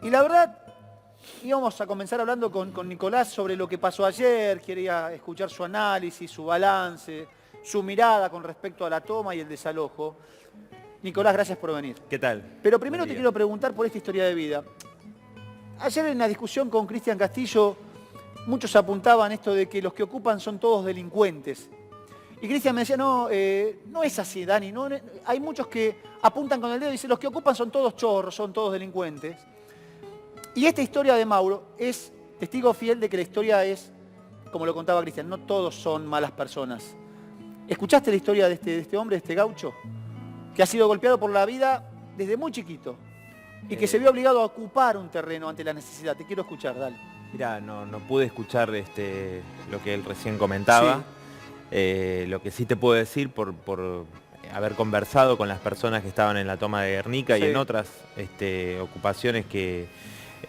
Y la verdad, íbamos a comenzar hablando con Nicolás sobre lo que pasó ayer, quería escuchar su análisis, su balance, su mirada con respecto a la toma y el desalojo. Nicolás, gracias por venir. ¿Qué tal? Pero primero Buen te día. quiero preguntar por esta historia de vida. Ayer en la discusión con Cristian Castillo, muchos apuntaban esto de que los que ocupan son todos delincuentes. Y Cristian me decía, no, no es así, Dani. No, hay muchos que apuntan con el dedo y dicen, los que ocupan son todos chorros, son todos delincuentes. Y esta historia de Mauro es testigo fiel de que la historia es, como lo contaba Cristian, no todos son malas personas. ¿Escuchaste la historia de este hombre, de este gaucho? Que ha sido golpeado por la vida desde muy chiquito y que se vio obligado a ocupar un terreno ante la necesidad. Te quiero escuchar, dale. Mirá, no pude escuchar lo que él recién comentaba. Sí. Lo que sí te puedo decir por haber conversado con las personas que estaban en la toma de Guernica Sí. y en otras ocupaciones que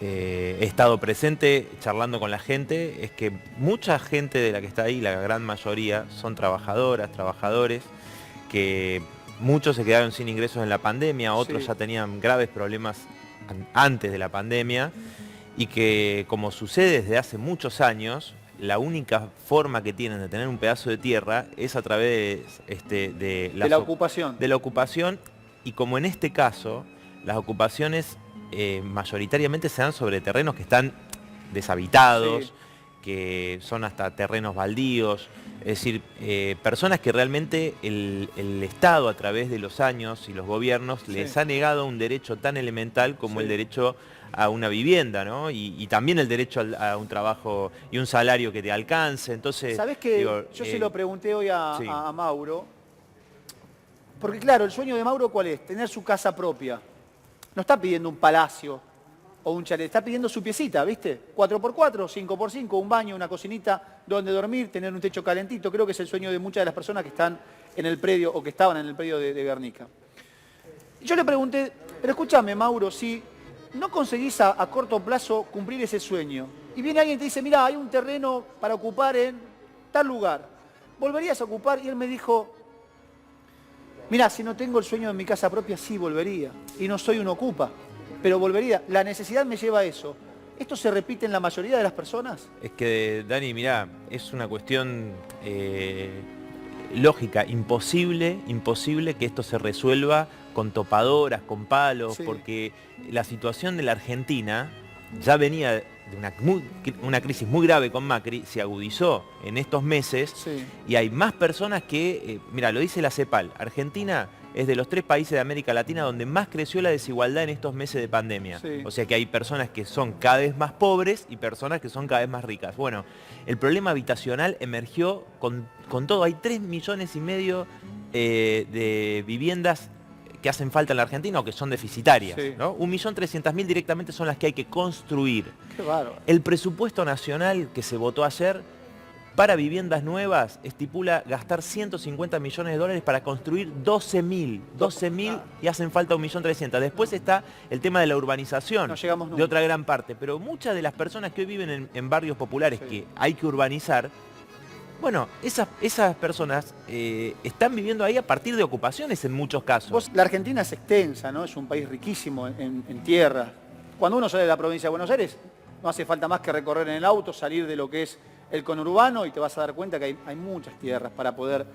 he estado presente charlando con la gente, es que mucha gente de la que está ahí, la gran mayoría, son trabajadoras, trabajadores, que muchos se quedaron sin ingresos en la pandemia, otros Sí. ya tenían graves problemas antes de la pandemia, y que, como sucede desde hace muchos años, la única forma que tienen de tener un pedazo de tierra es a través De la ocupación. de la ocupación, y como en este caso, las ocupaciones mayoritariamente se dan sobre terrenos que están deshabitados, Sí. que son hasta terrenos baldíos, es decir, personas que realmente el Estado, a través de los años y los gobiernos, Sí. les ha negado un derecho tan elemental como Sí. el derecho a una vivienda, ¿no? Y también el derecho a un trabajo y un salario que te alcance. Entonces, ¿Sabés que digo, yo se lo pregunté hoy sí. a Mauro? Porque claro, el sueño de Mauro, ¿cuál es? Tener su casa propia. No está pidiendo un palacio o un chalet, está pidiendo su piecita, ¿viste? 4x4, 5x5, un baño, una cocinita donde dormir, tener un techo calentito. Creo que es el sueño de muchas de las personas que están en el predio o que estaban en el predio de Guernica. Y yo le pregunté, pero escúchame, Mauro, si no conseguís a corto plazo cumplir ese sueño, y viene alguien y te dice, mira, hay un terreno para ocupar en tal lugar, ¿volverías a ocupar? Y él me dijo, mira, si no tengo el sueño de mi casa propia, sí volvería. Y no soy un ocupa, pero volvería. La necesidad me lleva a eso. ¿Esto se repite en la mayoría de las personas? Es que, Dani, mirá, es una cuestión lógica, imposible que esto se resuelva con topadoras, con palos, Sí. porque la situación de la Argentina ya venía de una crisis muy grave con Macri, se agudizó en estos meses, Sí. y hay más personas que, mira, lo dice la CEPAL, Argentina es de los 3 países de América Latina donde más creció la desigualdad en estos meses de pandemia. Sí. O sea que hay personas que son cada vez más pobres y personas que son cada vez más ricas. Bueno, el problema habitacional emergió con todo. Hay 3,5 millones de viviendas que hacen falta en la Argentina o que son deficitarias, Sí. ¿no? 1.300.000 directamente son las que hay que construir. Qué bárbaro. El presupuesto nacional que se votó ayer para viviendas nuevas estipula gastar 150 millones de dólares para construir 12.000 y hacen falta 1.300.000. Después está el tema de la urbanización, No llegamos nunca. de otra gran parte, pero muchas de las personas que hoy viven en barrios populares Sí. que hay que urbanizar, bueno, esas personas están viviendo ahí a partir de ocupaciones en muchos casos. La Argentina es extensa, ¿no? Es un país riquísimo en tierra. Cuando uno sale de la provincia de Buenos Aires, no hace falta más que recorrer en el auto, salir de lo que es el conurbano y te vas a dar cuenta que hay muchas tierras para poder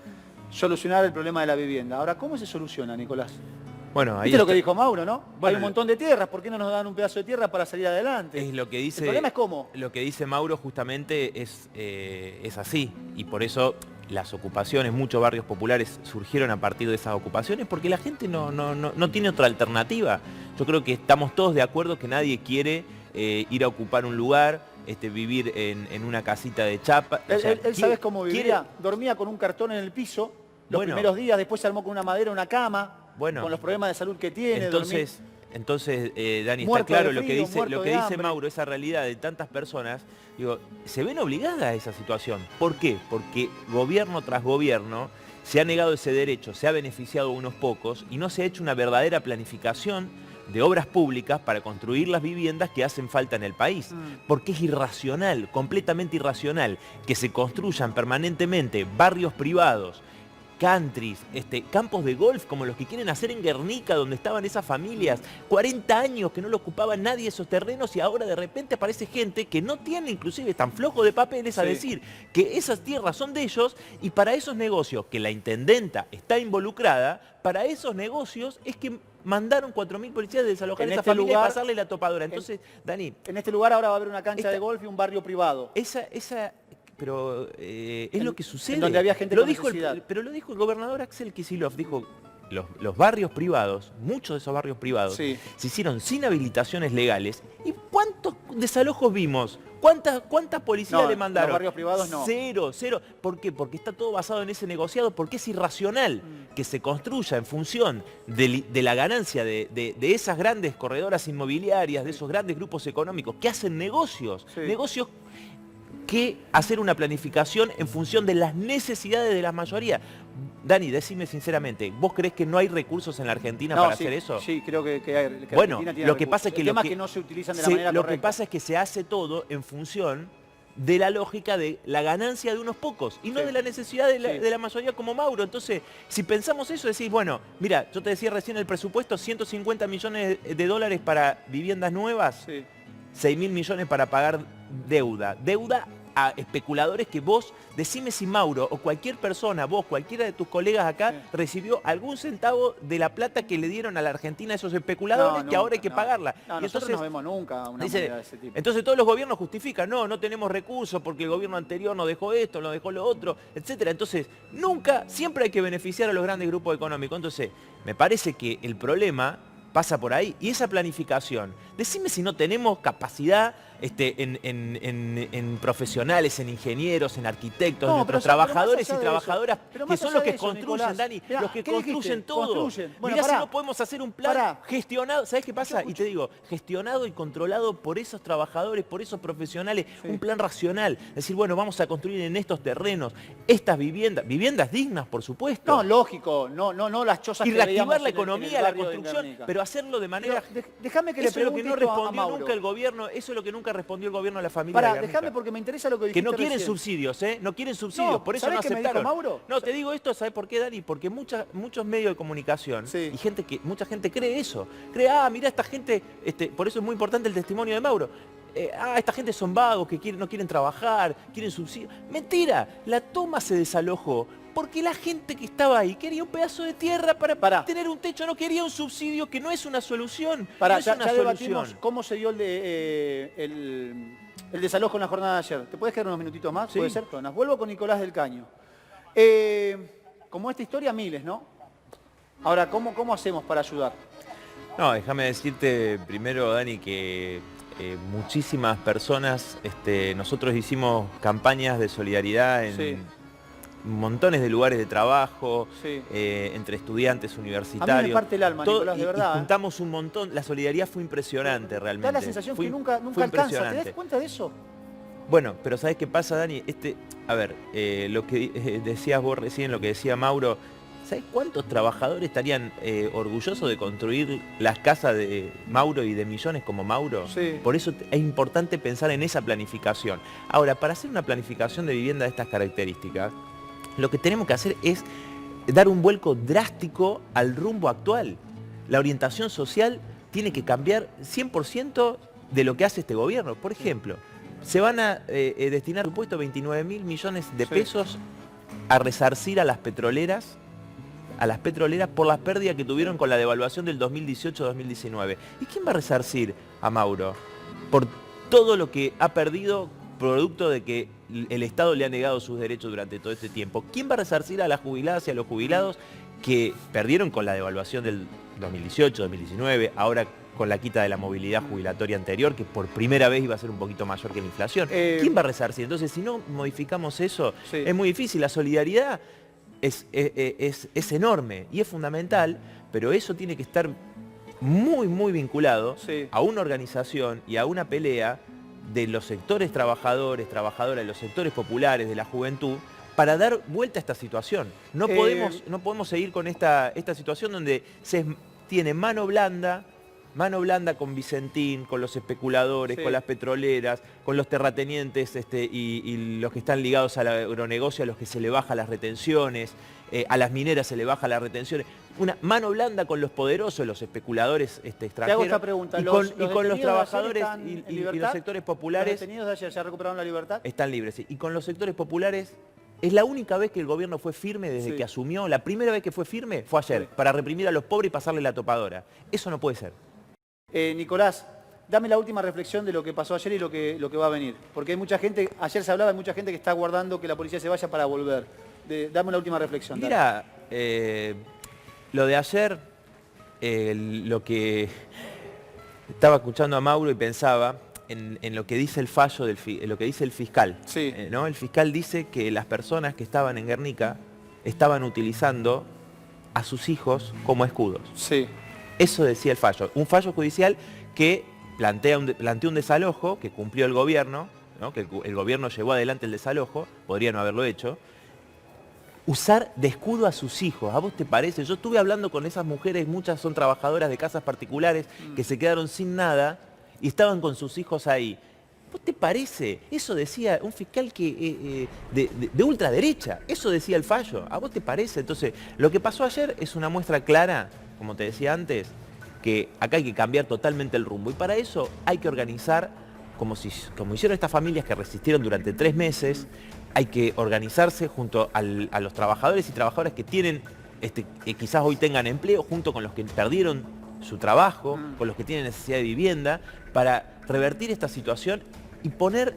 solucionar el problema de la vivienda. Ahora, ¿cómo se soluciona, Nicolás? Bueno, ahí ¿Viste lo que está. dijo Mauro, no? Bueno, hay un montón de tierras, ¿por qué no nos dan un pedazo de tierra para salir adelante? Es lo que dice, El problema es cómo. Lo que dice Mauro justamente es así, y por eso las ocupaciones, muchos barrios populares surgieron a partir de esas ocupaciones, porque la gente no tiene otra alternativa. Yo creo que estamos todos de acuerdo que nadie quiere ir a ocupar un lugar, vivir en una casita de chapa. O sea, Él ¿sabes cómo vivía? quiere- Dormía con un cartón en el piso los Bueno. primeros días, después se armó con una madera, una cama, Bueno. con los problemas de salud que tiene. Entonces, Dani, está Muerto claro de lo que frío, dice, muerto de dice hambre. Mauro, esa realidad de tantas personas, digo, se ven obligadas a esa situación. ¿Por qué? Porque gobierno tras gobierno se ha negado ese derecho, se ha beneficiado a unos pocos y no se ha hecho una verdadera planificación de obras públicas para construir las viviendas que hacen falta en el país. Porque es irracional, completamente irracional, que se construyan permanentemente barrios privados countries, campos de golf como los que quieren hacer en Guernica, donde estaban esas familias, 40 años que no lo ocupaban nadie esos terrenos y ahora de repente aparece gente que no tiene, inclusive tan flojo de papeles a decir que esas tierras son de ellos y para esos negocios que la intendenta está involucrada, para esos negocios es que mandaron 4.000 policías de desalojar a esa familia y pasarle la topadora. Entonces, Dani... En este lugar ahora va a haber una cancha de golf y un barrio privado. Pero es lo que sucede. En donde había gente lo con dijo necesidad. pero lo dijo el gobernador Axel Kicillof, dijo, los barrios privados, muchos de esos barrios privados, se hicieron sin habilitaciones legales. ¿Y cuántos desalojos vimos? ¿Cuántas policías le mandaron? Los barrios privados no. Cero. ¿Por qué? Porque está todo basado en ese negociado, porque es irracional que se construya en función de la ganancia de esas grandes corredoras inmobiliarias, de esos grandes grupos económicos que hacen negocios, que hacer una planificación en función de las necesidades de la mayoría. Dani, decime sinceramente, ¿vos creés que no hay recursos en la Argentina para hacer eso? Sí, creo que hay. Bueno, lo que pasa es que... El tema es que no se utilizan de la manera correcta. Lo que pasa es que se hace todo en función de la lógica de la ganancia de unos pocos y no de la necesidad de la mayoría como Mauro. Entonces, si pensamos eso, decís, bueno, mira, yo te decía recién el presupuesto, 150 millones de dólares para viviendas nuevas, 6.000 millones para pagar deuda a especuladores que vos, decime si Mauro o cualquier persona, vos, cualquiera de tus colegas acá, recibió algún centavo de la plata que le dieron a la Argentina esos especuladores que ahora hay que pagarla. No, y nosotros no vemos nunca una moneda de ese tipo. Entonces todos los gobiernos justifican, no tenemos recursos porque el gobierno anterior nos dejó esto, nos dejó lo otro, etcétera. Entonces, siempre hay que beneficiar a los grandes grupos económicos. Entonces, me parece que el problema pasa por ahí. Y esa planificación, decime si no tenemos capacidad en profesionales, en ingenieros, en arquitectos, en nuestros trabajadores y trabajadoras, que son los que construyen, Nicolás, Dani, los que construyen todo. Mirá si no podemos hacer un plan gestionado, ¿sabés qué pasa? Y te digo, gestionado y controlado por esos trabajadores, por esos profesionales, un plan racional. Decir, bueno, vamos a construir en estos terrenos, estas viviendas dignas, por supuesto. No, lógico, no las chozas y que veíamos reactivar la economía, la construcción, pero hacerlo de manera... Déjame que le pregunte eso es lo que no respondió nunca el gobierno, eso es lo que nunca respondió el gobierno a la familia de Guernica. Déjame porque me interesa lo que dijiste que no quieren recién. subsidios, no quieren subsidios, por eso no aceptaron. ¿Sabés qué me dijo Mauro? No, te digo esto, ¿sabes por qué, Dani? Porque muchos medios de comunicación y mucha gente cree eso. Cree, mira, esta gente, por eso es muy importante el testimonio de Mauro. Esta gente son vagos, que no quieren trabajar, quieren subsidios. Mentira, la toma se desalojó porque la gente que estaba ahí quería un pedazo de tierra para tener un techo, no quería un subsidio, que no es una solución. Ya debatimos cómo se dio el desalojo en la jornada de ayer. ¿Te puedes quedar unos minutitos más? Sí. ¿Puede ser? Nos vuelvo con Nicolás del Caño. Como esta historia, miles, ¿no? Ahora, ¿cómo hacemos para ayudar? No, déjame decirte primero, Dani, que muchísimas personas, nosotros hicimos campañas de solidaridad en montones de lugares de trabajo, entre estudiantes universitarios. A mí me parte el alma, Nicolás, de verdad. Y juntamos un montón, la solidaridad fue impresionante realmente. Da la sensación que nunca alcanza, ¿te das cuenta de eso? Bueno, pero ¿sabés qué pasa, Dani? Lo que decías vos recién, lo que decía Mauro, ¿sabés cuántos trabajadores estarían orgullosos de construir las casas de Mauro y de millones como Mauro? Por eso es importante pensar en esa planificación. Ahora, para hacer una planificación de vivienda de estas características, lo que tenemos que hacer es dar un vuelco drástico al rumbo actual. La orientación social tiene que cambiar 100% de lo que hace este gobierno. Por ejemplo, se van a destinar, por supuesto, 29.000 millones de pesos a resarcir a las petroleras por las pérdidas que tuvieron con la devaluación del 2018-2019. ¿Y quién va a resarcir a Mauro por todo lo que ha perdido producto de que el Estado le ha negado sus derechos durante todo este tiempo? ¿Quién va a resarcir a las jubiladas y a los jubilados que perdieron con la devaluación del 2018-2019, ahora con la quita de la movilidad jubilatoria anterior, que por primera vez iba a ser un poquito mayor que la inflación? ¿Quién va a resarcir? Entonces, si no modificamos eso, es muy difícil. La solidaridad es enorme y es fundamental, pero eso tiene que estar muy, muy vinculado a una organización y a una pelea de los sectores trabajadores, trabajadoras, de los sectores populares, de la juventud, para dar vuelta a esta situación. No podemos seguir con esta situación donde se tiene mano blanda, mano blanda con Vicentín, con los especuladores, Sí. con las petroleras, con los terratenientes y los que están ligados al agronegocio, a los que se le baja las retenciones, a las mineras se le baja las retenciones. Una mano blanda con los poderosos, los especuladores extranjeros. Te hago esta pregunta. Y con los detenidos de ayer trabajadores están en y libertad? los sectores populares ¿Los detenidos de ayer ya recuperaron la libertad? están libres. Sí. Y con los sectores populares es la única vez que el gobierno fue firme desde Sí. que asumió. La primera vez que fue firme fue ayer, Sí. para reprimir a los pobres y pasarle la topadora. Eso no puede ser. Nicolás, dame la última reflexión de lo que pasó ayer y lo que va a venir. Porque hay mucha gente, ayer se hablaba, hay mucha gente que está aguardando que la policía se vaya para volver. Dame la última reflexión. dale. Mira, lo de ayer, lo que estaba escuchando a Mauro y pensaba en lo que dice el fallo, lo que dice el fiscal. Sí. ¿No? El fiscal dice que las personas que estaban en Guernica estaban utilizando a sus hijos como escudos. Sí. Eso decía el fallo. Un fallo judicial que planteó un desalojo que cumplió el gobierno, ¿no? Que el gobierno llevó adelante el desalojo, podría no haberlo hecho. Usar de escudo a sus hijos, ¿a vos te parece? Yo estuve hablando con esas mujeres, muchas son trabajadoras de casas particulares que se quedaron sin nada y estaban con sus hijos ahí. ¿Vos te parece? Eso decía un fiscal que de ultraderecha, eso decía el fallo. ¿A vos te parece? Entonces, lo que pasó ayer es una muestra clara, como te decía antes, que acá hay que cambiar totalmente el rumbo. Y para eso hay que organizar, como hicieron estas familias que resistieron durante 3 meses, hay que organizarse junto a los trabajadores y trabajadoras que tienen, que quizás hoy tengan empleo, junto con los que perdieron su trabajo, con los que tienen necesidad de vivienda, para revertir esta situación y poner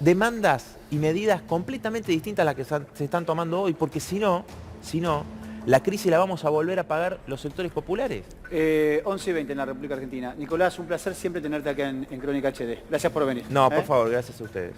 demandas y medidas completamente distintas a las que se están tomando hoy, porque si no, la crisis la vamos a volver a pagar los sectores populares. 11:20 en la República Argentina. Nicolás, un placer siempre tenerte acá en Crónica HD. Gracias por venir. No, por favor, gracias a ustedes.